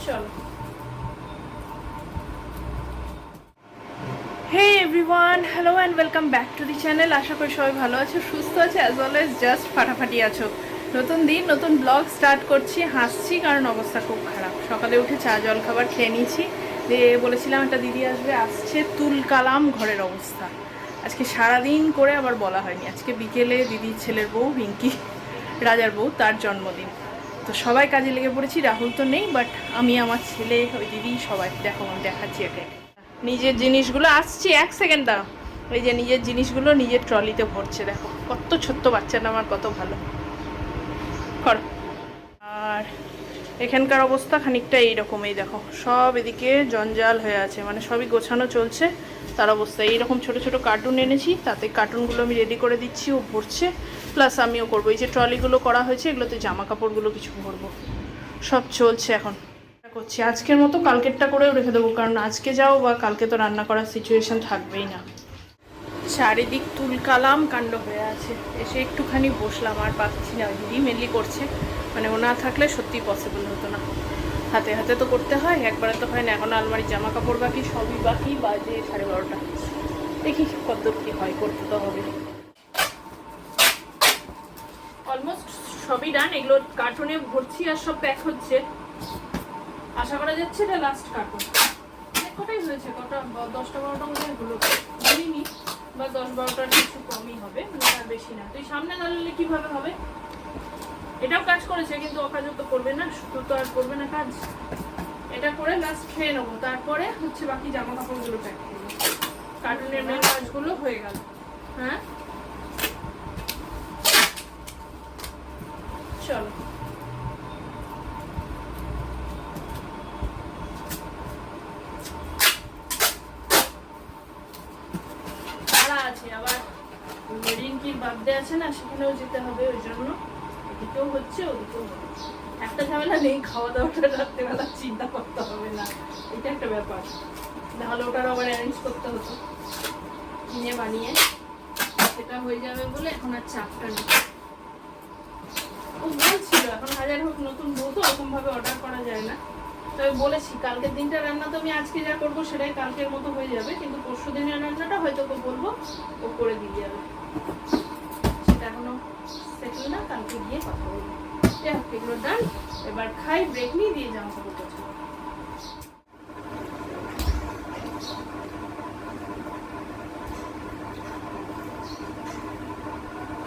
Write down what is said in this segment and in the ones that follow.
চলো। Hey everyone, hello and welcome back to the channel. আশা করি সবাই ভালো আছো, সুস্থ আছে, অ্যাজ অলওয়েজ জাস্ট ফাটাফাটি আছো। নতুন দিন, নতুন ব্লগ স্টার্ট করছি। হাসছি কারণ অবস্থা খুব খারাপ। সকালে উঠে চা জল খাবার খেয়ে নিয়েছি, দিয়ে বলেছিলাম একটা দিদি আসবে, আসছে, তুল কালাম ঘরের অবস্থা। আজকে সারাদিন করে আবার বলা হয়নি। আজকে বিকেলে দিদির ছেলের বউ রিঙ্কি, রাজার বউ, তার জন্মদিন। তো সবাই কাজে লেগে পড়েছি। রাহুল তো নেই, বাট আমি, আমার ছেলে, ওই দিদি, সবাই। দেখো আমি দেখাচ্ছি একে। নিজের জিনিসগুলো আসছি, এক সেকেন্ড দাঁড়াও। এই যে নিজের জিনিসগুলো নিজের ট্রলিতে ভরছে। দেখো কত ছোট্ট বাচ্চাটা আমার, কত ভালো করো। আর এখানকার অবস্থা খানিকটা এইরকমই। দেখো সব এদিকে জঞ্জাল হয়ে আছে, মানে সবই গোছানো চলছে। তার অবস্থা এইরকম। ছোট ছোট কার্টুন এনেছি, তাতে কার্টুনগুলো আমি রেডি করে দিচ্ছি, ও ভরছে, প্লাস আমিও করবো। এই যে ট্রলিগুলো করা হয়েছে, এগুলোতে জামা কাপড়গুলো কিছু ভরবো। সব চলছে এখন করছি। আজকের মতো কালকেরটা করেও রেখে দেবো, কারণ আজকে যাও বা কালকে তো রান্না করার সিচুয়েশন থাকবেই না। চারিদিক তুলকালাম কাণ্ড হয়ে আছে। এসে একটুখানি বসলাম, আর পাচ্ছি না। দিদি মেনলি করছে, মানে ও না থাকলে সত্যিই পসিবল হতো না। হাতে হাতে তো করতে হয়, একবারে তো হয় না। এখন আলমারির জামা কাপড় বাকি, সবই বাকি। বাজে 12:30। দেখি কতদূর কী হয়, করতে তো হবে। অলমোস্ট সবই ডান। এগুলো কার্টুনে ভরছি আর সব প্যাক হচ্ছে। আশা করা যাচ্ছে এটা লাস্ট কার্টুন। কটাই হয়েছে, কটা 10টা-12টা মধ্যে হলো, বলিনি, বা 10-12টার কিছু কমই হবে, মানে আর বেশি না। তুই সামনে দাঁড়ালে কিভাবে হবে? এটাও কাজ করেছে, কিন্তু অকাজও তো করবে না, শুধু তো আর করবে না কাজ। এটা করে লাস্ট খেয়ে নেবো, তারপরে হচ্ছে বাকি জামা কাপড়গুলো প্যাক করবো। কার্টুনের মেন কাজগুলো হয়ে গেল। হ্যাঁ চলো। আছে আবার রিঙ্কির বার্থডে আছে না, সেখানেও যেতে হবে। ওই জন্য এদিকেও হচ্ছে, ওদিকেও হচ্ছে। একটা ঝামেলা নেই, খাওয়া দাওয়াটা রাত্রেবেলা চিন্তা করতে হবে না, এটা একটা ব্যাপার। নাহলে ওটার আবার অ্যারেঞ্জ করতে হতো, কিনে বানিয়ে। সেটা হয়ে যাবে বলে এখন আর চাপটা নেই। ও বলছিল এখন হাজার হোক নতুন বউ তো ওরকম ভাবে অর্ডার করা যায় না। তবে বলেছি কালকের দিনটা রান্না তো আমি আজকে যা করবো সেটাই কালকের মতো হয়ে যাবে, কিন্তু পরশু দিনের রান্নাটা হয়তো ওকে বলবো, ও করে দিয়ে যাবে। সেটা এখনো সেটেল না, কালকে গিয়ে কথা বলবো। যাই হোক, এগুলো ডান। এবার খাই, ব্রেক নিয়ে দিয়ে জামা কাপড় গোছাবো।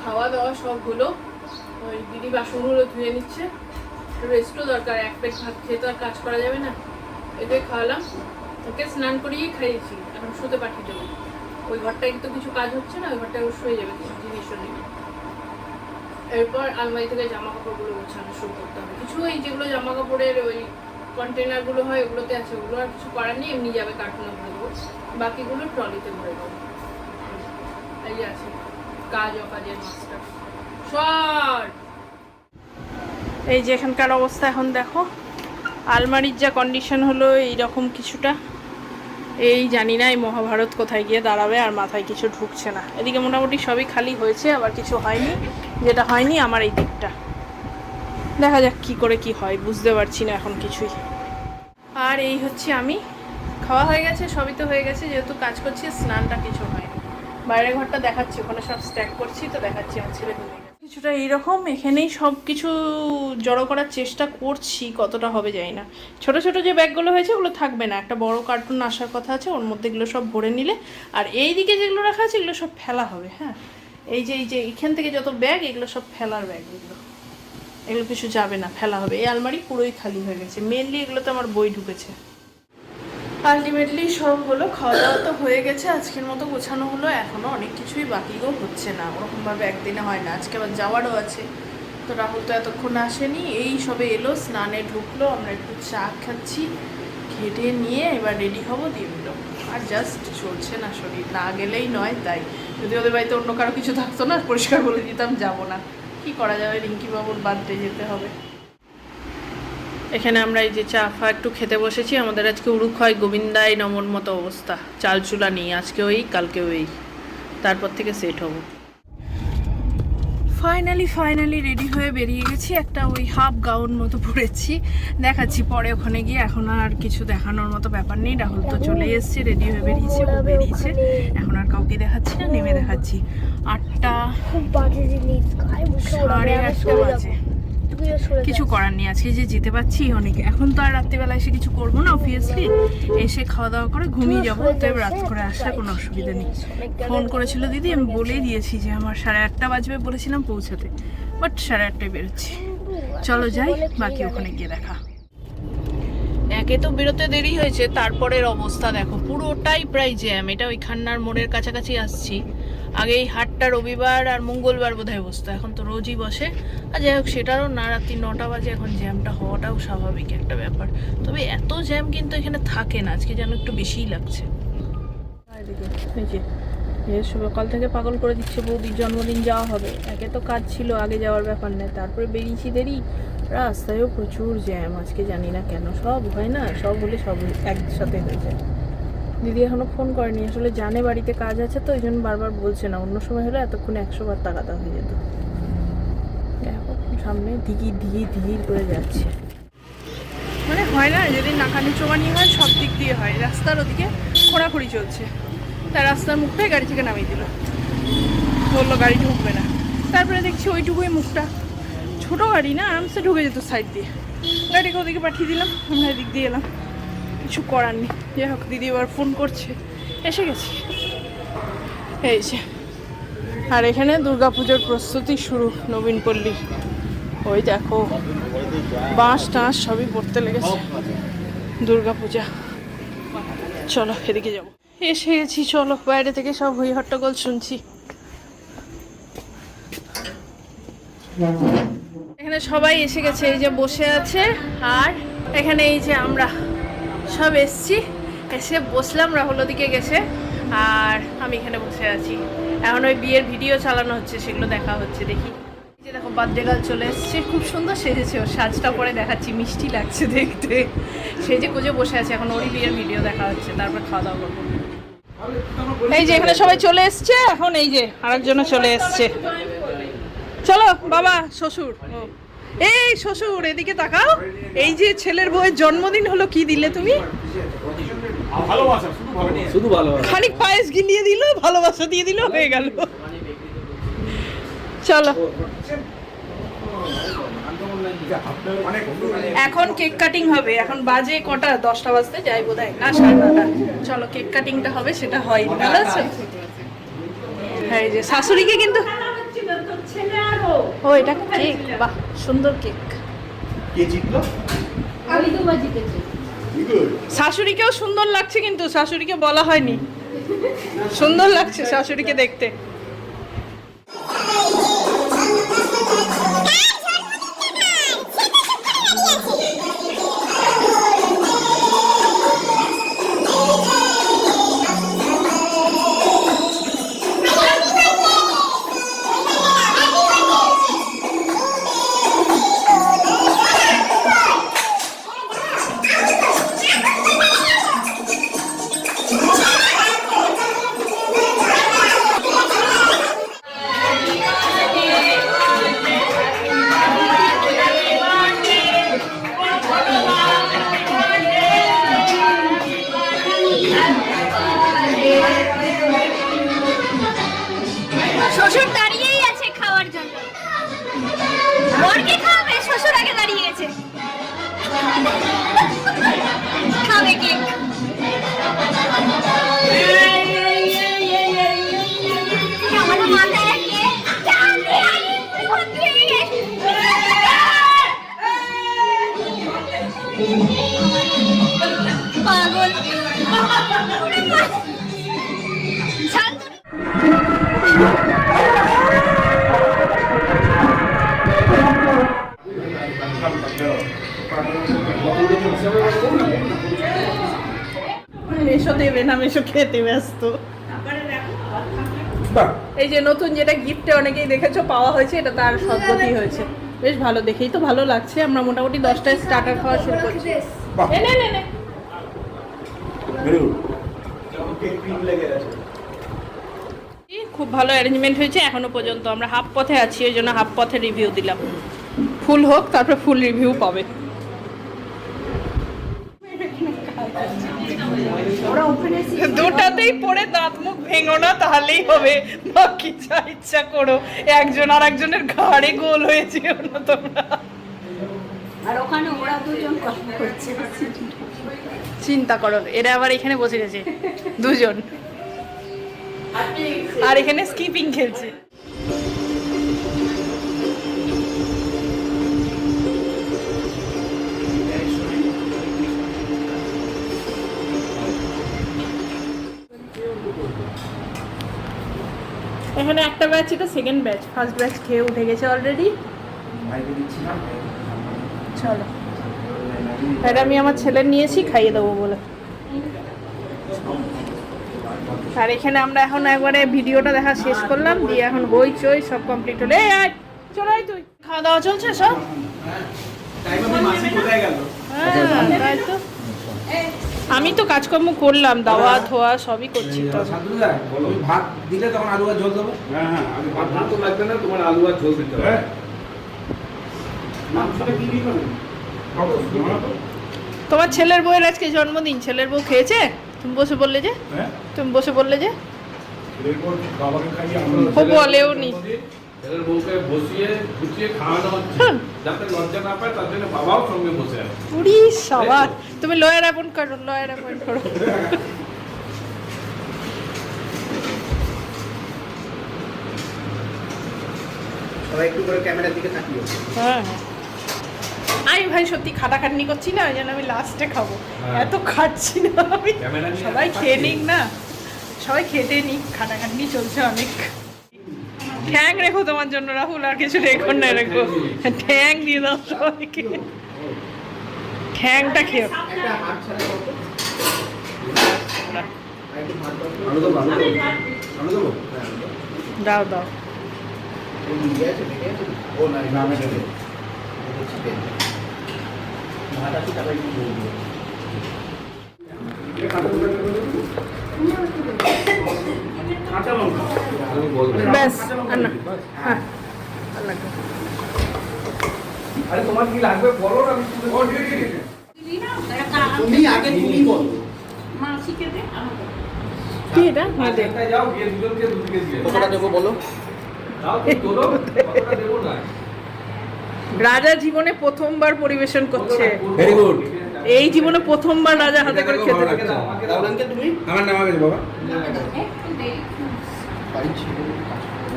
খাওয়া দাওয়া সব হলো। ওই দিদি বাসনগুলো ধুয়ে নিচ্ছে, রেস্টও দরকার। এক পেট ভাত খেয়ে তো আর কাজ করা যাবে না। এটাই খাওয়ালাম, ওকে স্নান করিয়ে খাইয়েছি, এখন শুতে পাঠিয়ে দেবো। ওই ঘরটায় তো কিছু কাজ হচ্ছে না, ওই ঘরটায় ও শুয়ে যাবে, কিছু জিনিসও নেই। এরপর আলমারি থেকে জামা কাপড়গুলো গোছানো শুরু করতে হবে। কিছু ওই যেগুলো জামা কাপড়ের ওই কন্টেনারগুলো হয় ওগুলোতে আছে, ওগুলো আর কিছু করার নেই, এমনি যাবে কার্টুনে ভরে দেবো। বাকিগুলো ট্রলিতে ভরে দেবো। এই আছে কাজ অকাজের মাস্টার শর্ট। এই যে এখানকার অবস্থা এখন দেখো। আলমারির যা কন্ডিশন হলো এইরকম কিছুটা। এই জানি না এই মহাভারত কোথায় গিয়ে দাঁড়াবে, আর মাথায় কিছু ঢুকছে না। এদিকে মোটামুটি সবই খালি হয়েছে, আবার কিছু হয়নি। যেটা হয়নি আমার এই দিকটা। দেখা যাক কি করে কি হয়, বুঝতে পারছি না এখন কিছুই। আর এই হচ্ছে আমি। খাওয়া হয়ে গেছে, সবই তো হয়ে গেছে, যেহেতু কাজ করছি। স্নানটা কিছু হয়নি। বাইরের ঘরটা দেখাচ্ছি, ওখানে সব স্ট্যাক করছি, তো দেখাচ্ছি আমার ছেলে ঘুমিয়ে গেছে। কিছুটা এইরকম এখানেই সব কিছু জড়ো করার চেষ্টা করছি, কতটা হবে জানি না। ছোট ছোট যে ব্যাগগুলো হয়েছে ওগুলো থাকবে না, একটা বড় কার্টুন আসার কথা আছে, ওর মধ্যে এগুলো সব ভরে নিলে। আর এই দিকে যেগুলো রাখা আছে এগুলো সব ফেলা হবে। হ্যাঁ, এই যে এখান থেকে যত ব্যাগ, এগুলো সব ফেলার ব্যাগ। এগুলো কিছু যাবে না, ফেলা হবে। এই আলমারি পুরোই খালি হয়ে গেছে, মেনলি এগুলোতে আমার বই ঢুকেছে। আলটিমেটলি সব হলো, খাওয়া দাওয়া তো হয়ে গেছে, আজকের মতো গোছানো হলো। এখনও অনেক কিছুই বাকিও হচ্ছে না, ওরকমভাবে একদিনে হয় না। আজকে আবার যাওয়ারও আছে, তো রাহুল তো এতক্ষণ আসেনি, এই সবে এলো, স্নানে ঢুকলো, আমরা একটু চা খাচ্ছি, খেটে নিয়ে এবার রেডি হবো, দিয়ে দিল। আর জাস্ট চলছে না, শরীর না গেলেই নয়। তাই যদি ওদের বাড়িতে অন্য কারো কিছু থাকতো না, পরিষ্কার বলে দিতাম যাবো না। কি করা যাবে, রিঙ্কি বাবুর বার্থডে যেতে হবে। এখানে আমরা এই যে চা ফা একটু খেতে বসেছি। আমাদের আজকে উরুক্ষয় গোবিন্দায় নমন মতো অবস্থা, চাল চুলা নেই। আজকেও এই, কালকেও এই, তারপর থেকে সেট হব। ফাইনালি রেডি হয়ে বেরিয়ে গেছি। একটা ওই হাফ গাউন মতো পরেছি, দেখাচ্ছি পরে ওখানে গিয়ে। এখন আর কিছু দেখানোর মতো ব্যাপার নেই। রাহুল তো চলে এসছে, রেডি হয়ে বেরিয়েছে, ও বেরিয়েছে। এখন আর কাউকে দেখাচ্ছি না, নেমে দেখাচ্ছি। 8টা 8:30 বাজে। কিছু করার নেই, আজকে যে যেতে পারছি অনেক। এখন তো আর রাত্রিবেলা এসে কিছু করবো না, অবভিয়াসলি এসে খাওয়া দাওয়া করে ঘুমিয়ে যাবো। তো রাত করে আসলে কোনো অসুবিধা নেই। ফোন করেছিল দিদি, আমি বলেই দিয়েছি যে আমার 8:30 বাজবে বলেছিলাম পৌঁছাতে, বাট 8:30 বেরোচ্ছি। চলো যাই, বাকি ওখানে গিয়ে দেখা। একে তো বেরোতে দেরি হয়েছে, তারপরের অবস্থা দেখো, পুরোটাই প্রায় জ্যাম। এটা ওই খান্নার মোড়ের কাছাকাছি আসছি। আগে এই হাটটা রবিবার আর মঙ্গলবার বোধহয় বসতো, এখন তো রোজই বসে। আর যাই হোক, সেটারও না, রাত্রি 9টা বাজে। এখন জ্যামটা হওয়াটাও স্বাভাবিক একটা ব্যাপার। তবে এত জ্যাম কিন্তু এখানে থাকে না, আজকে যেন একটু বেশিই লাগছে। সকাল থেকে পাগল করে দিচ্ছে, বৌদির জন্মদিন যাওয়া হবে। একে তো কাজ ছিল, আগে যাওয়ার ব্যাপার নেই, তারপরে বেরিয়েছি দেরি। রাস্তায়ও প্রচুর জ্যাম আজকে, জানি না কেন। সব হয় না, সব হলে সব একসাথে হয়ে যায়। দিদি এখনো ফোন করেনি, আসলে জানে বাড়িতে কাজ আছে, তো ওই জন্য বারবার বলছে না। অন্য সময় হলে এতক্ষণে 100 বার তাগাদা হয়ে যেত। দেখো সামনে ধীর করে যাচ্ছে, মানে হয় না যদি নাকানি চোবানি হয়, সব দিক দিয়ে হয়। রাস্তার ওদিকে খোঁড়াখুড়ি চলছে, তার রাস্তার মুখটাই গাড়ি থেকে নামিয়ে দিল, বললো গাড়ি ঢুকবে না। তারপরে দেখছি ওইটুকুই মুখটা, ছোট গাড়ি না, আরামসে ঢুকে যেত সাইড দিয়ে। গাড়িকে ওদিকে পাঠিয়ে দিলাম, আমরা এদিক দিয়ে এলাম। কিছু করার নেই। যাই হোক, দিদি এবার ফোন করছে, এসে গেছি এই যে। আর এখানে দুর্গাপুজোর প্রস্তুতি শুরু নবীনপল্লী। ওই দেখো বাঁশ টাঁশ সবই পড়তে লেগেছে, দুর্গাপূজা। চলো এদিকে যাবো, এসে গেছি। চলো, বাইরে থেকে সব হই হট্টগোল শুনছি। এখানে সবাই এসে গেছে, এই যে বসে আছে। আর এখানে এই যে আমরা সব এসছি, এসে বসলাম। রাহুল ওদিকে গেছে আর আমি এখানে বসে আছি। এখন ওই বিয়ের ভিডিও চালানো হচ্ছে, সেগুলো দেখা হচ্ছে। দেখি যে দেখো বার্থডে গার্ল চলে এসছে, খুব সুন্দর সেজেছে। ওর সাজটা পরে দেখাচ্ছি, মিষ্টি লাগছে দেখতে। সেজে কুজে বসে আছে, এখন ওরই বিয়ের ভিডিও দেখা হচ্ছে, তারপর খাওয়া দাওয়া করবো। এই যে এখানে সবাই চলে এসছে, এখন এই যে আরেকজনও চলে এসছে। চলো বাবা, শ্বশুর, এই শ্বশুর এদিকে তাকাও। এই যে ছেলের বউয়ের জন্মদিন হলো, কি দিলে তুমি? খানিক পায়েস গিলিয়ে দিল, ভালোবাসা দিয়ে দিল, হয়ে গেল। চলো এখন কেক কাটিং হবে। এখন বাজে কটা? 10টা বাজতে যাই বোধহয়, না 9:30। চলো কেক কাটিংটা হবে, সেটা হয়। ভালো আছে? হ্যাঁ, এই যে শাশুড়িকে কিন্তু, ও এটা কেক, বাহ সুন্দর কেক। শাশুড়িকেও সুন্দর লাগছে, কিন্তু শাশুড়িকে বলা হয়নি। সুন্দর লাগছে শাশুড়িকে দেখতে। শ্বশুর দাঁড়িয়েই আছে খাওয়ার জন্য। বরকে খাওয়াবে, শ্বশুর আগে দাঁড়িয়ে গেছে, খাবে কেক। আমাদের মাথায় পাগল মেশো দেবে না, মেশো খেতে ব্যস্ত। এই যে নতুন যেটা গিফটে অনেকেই দেখেছো পাওয়া হয়েছে, এটা তার সদ্গতি হয়েছে। বেশ ভালো, দেখেই তো ভালো লাগছে। আমরা মোটামুটি 10টায় স্টার্টার খাওয়া শুরু করছি। খুব ভালো অ্যারেঞ্জমেন্ট হয়েছে এখনো পর্যন্ত। আমরা হাফ পথে আছি, ওই জন্য হাফ পথে রিভিউ দিলাম। ফুল হোক, তারপরে ফুল রিভিউ পাবে। দুটাতেই পড়ে দাঁত মুখ ভেঙো না, তাহলেই হবে। বাকি যা ইচ্ছা করো, একজন আর একজনের ঘাড়ে গোল হয়েছে না তোমরা। আর ওখানে ওরা দুজন কষ্ট করছে। চিন্তা করো, এরা আবার এখানে বসে গেছে দুজন, আর এখানে স্কিপিং খেলছে। এখানে একটা ব্যাচ, এটা সেকেন্ড ব্যাচ। ফার্স্ট ব্যাচ খেয়ে উঠে গেছে অলরেডি। চলো, এটা আমি আমার ছেলের নিয়েছি, খাইয়ে দেবো বলে। আর এখানে আমরা এখন একবারে ভিডিওটা দেখা শেষ করলাম, দিয়ে এখন হইচই সব কমপ্লিট হলে চলো। তুই খাওয়া দাওয়া চলছে সব? হ্যাঁ, তাই তো। আমি তো কাজকর্ম করলাম, দাওয়া ধোয়া সবই করছি। তো ভাত দিলে তখন আলু আর ঝোল দেবো। হ্যাঁ হ্যাঁ, আমি ভাত তো লাগবে না, তোমার আলু আর ঝোল দিতে হবে। তোমার ছেলের বউয়ের আজকে জন্মদিন, ছেলের বউ খেয়েছে? তুমি বসে বললে যে, তুমি বসে বললে যে ও বলেও নি। ছেলের বউকে বসিয়ে গুছিয়ে খাওয়ানো হচ্ছে, যাতে লজ্জা না পায়, তার জন্য বাবাও সঙ্গে বসে আছে। পুরি সবার। তুমি লয়ার অ্যাপয়েন্ট করো, লয়ার অ্যাপয়েন্ট করো। সবাই একটু করে ক্যামেরার দিকে তাকিয়ে। হ্যাঁ, আমি ভাই সত্যি খাটাখাটনি করছি না, ওই জন্য আমি লাস্টে খাবো। এত খাচ্ছি না আমি, সবাই খেয়ে নিক না, সবাই খেতে নিক, খাটাখাটনি চলছে অনেক। ঠ্যাং রেখো তোমার জন্য রাহুল, আর কিছু রেখো না, রেখো ঠ্যাং দিয়ে দাও সবাইকে, ঠ্যাংটা খেও। দাও দাও। ব্যাস, আর না। হ্যাঁ, আরে তোমার কি লাগবে বলো না, আমি তুমি আগে তুমি বলো। মাসিকে দে আমাকে। কি এটা? হ্যাঁ দে। একটা যাও, গিয়ে দুজনকে দুদিকে দিয়ে কতটা দেবো বলো? দাও, তুমি তোলো, কতটা দেবো না। রাজা জীবনে প্রথমবার পরিবেশন করছে। Very good. এই জীবনে প্রথমবার রাজা হাতে করে খেতে আমাকে দাও, আমাকে দাও। তুমি আমার নাম আগে বাবা। একটু দেরি।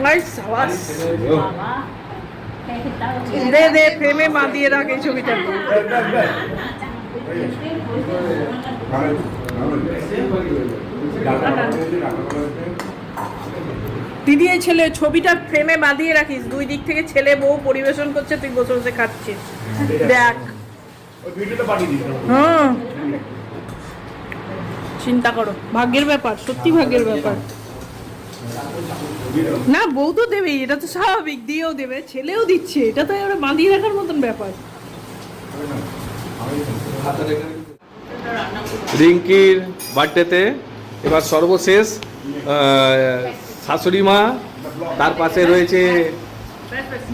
নাইস, সাবাস। বাবা দে দে, ফ্রেমে মাতিয়ে রাখ এই ছবিটা। দিদি, এই ছেলে ছবিটা ফ্রেমে বাঁধিয়ে রাখিস, দুই দিক থেকে ছেলে বউ পরিবেশন করছে, তুই বসে বসে খাচ্ছিস। দেখ, হুম, চিন্তা করো, ভাগ্যের ব্যাপার, সত্যি ভাগ্যের ব্যাপার। না, বউ তো দেবেই, এটা তো স্বাভাবিক, দিয়েও দেবে, ছেলেও দিচ্ছে, এটা তো এবার বাঁধিয়ে রাখার মতন ব্যাপার। রিঙ্কির বার্থডেতে এবার সর্বশেষ শাশুড়ি মা, তার পাশে রয়েছে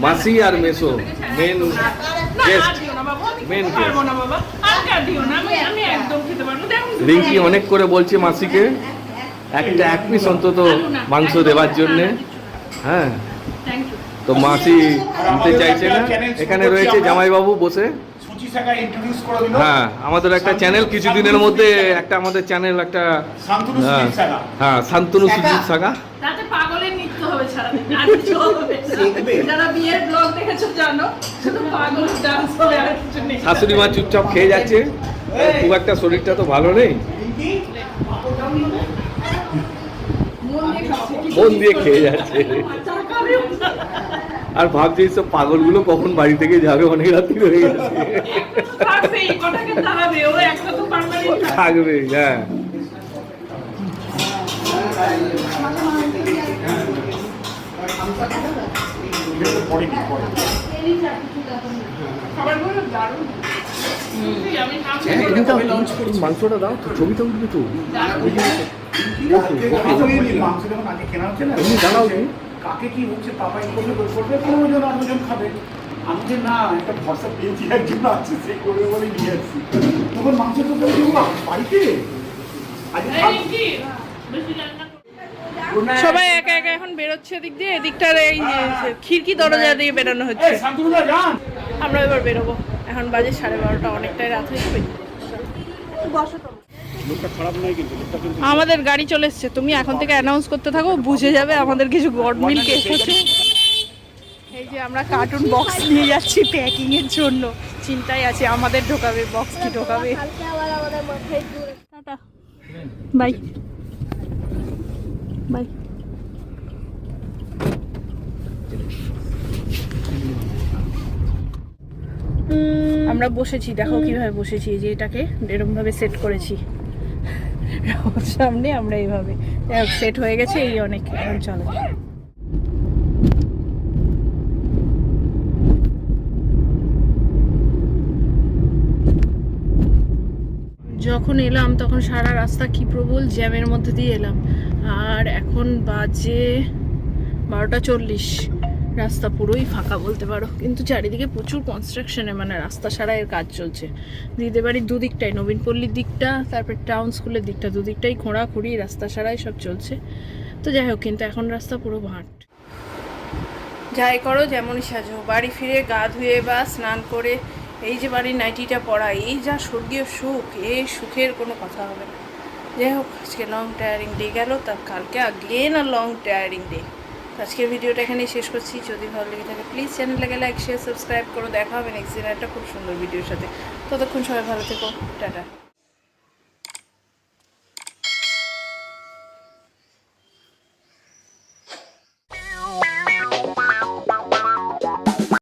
মাসি আর মেসো, মেন গেস্ট। মেন রিঙ্কি অনেক করে বলছে মাসিকে একটা এক পিস অন্তত মাংস দেওয়ার জন্যে। হ্যাঁ, তো মাসি দিতে চাইছে না। এখানে রয়েছে জামাইবাবু বসে। হ্যাঁ, আমাদের একটা চ্যানেল কিছুদিনের মধ্যে, একটা আমাদের চ্যানেল, একটা হ্যাঁ শান্তনু সুজিত সাগা। তাতে পাগলের নৃত্য হবে সারাদিন, আর কিছু হবে না। যারা বিয়ের ব্লগ দেখেছো জানো, শুধু পাগলের ডান্স হবে, আর কিছু নেই। শাশুড়ি মা চুপচাপ খেয়ে যাচ্ছে, খুব একটা শরীরটা তো ভালো নেই, মন দিয়ে খেয়ে যাচ্ছে। আর ভাবছি সব পাগলগুলো কখন বাড়ি থেকে যাবে, অনেক রাত্রি হয়ে গেছে। থাকবে, হ্যাঁ। মাংসটা দাও, ছবিটা উঠবে তো। মাংস যখন আগে কেনা হচ্ছে না, এমনি জানাও কি? কাকে কি হচ্ছে, পাপা এই করবে করবে, 15 জন 18 জন খাবে। আমি যে না একটা ভরসা পেয়েছি একজন আছে, সে করবে বলে নিয়ে আসছি। তখন মাংস তো বলছি বাড়িতে আজ সবাই একা একা এখন বেরোচ্ছে এদিক দিয়ে, এদিকটার এই খিড়কি দরজা দিয়ে বেরোনো হচ্ছে। আমরা এবার বেরোবো, এখন বাজে 12:30, অনেকটাই রাত হয়ে যাবে। আমাদের গাড়ি চলে এসছে, তুমি এখন থেকে অ্যানাউন্স করতে থাকো, বুঝে যাবে আমাদের কিছু গডমিল কেস হচ্ছে। এই যে আমরা কার্টুন বক্স নিয়ে যাচ্ছি প্যাকিং এর জন্য, চিন্তায় আছে আমাদের ঢোকাবে বক্স কি ঢোকাবে। Tata, bye bye. আমরা বসেছি, দেখো কিভাবে বসেছি, এই যে এটাকে এরকম ভাবে সেট করেছি সামনে, আমরা এইভাবে সেট হয়ে গেছে, এই অনেক। এখন চলো, যখন এলাম তখন সারা রাস্তা কি প্রবল জ্যামের মধ্যে দিয়ে এলাম, আর এখন বাজে 12:40, রাস্তা পুরোই ফাঁকা বলতে পারো, কিন্তু চারিদিকে প্রচুর কনস্ট্রাকশনে, মানে রাস্তা সারাইয়ের কাজ চলছে। দিদির বাড়ির দুদিকটাই, নবীনপল্লীর দিকটা তারপর টাউন স্কুলের দিকটা, দুদিকটাই খোঁড়াখুড়ি রাস্তা সারাই সব চলছে। তো যাই হোক, কিন্তু এখন রাস্তা পুরো ভাঁট। যাই করো যেমনই সাজো, বাড়ি ফিরে গা ধুয়ে বা স্নান করে এই যে বাড়ির নাইটিটা পরা, এই যা স্বর্গীয় সুখ, এই সুখের কোনো কথা হবে না। যাই হোক, আজকে লং টায়ারিং ডে গেল, তার কালকে আগেন আর লং টায়ারিং ডে। আজকের ভিডিওটা এখানেই শেষ করছি। যদি ভালো লেগে থাকে প্লিজ চ্যানেলটাকে লাইক শেয়ার সাবস্ক্রাইব করো। দেখা হবে নেক্সট দিন একটা খুব সুন্দর ভিডিওর সাথে। ততক্ষণ সবাই ভালো থেকো, টাটা।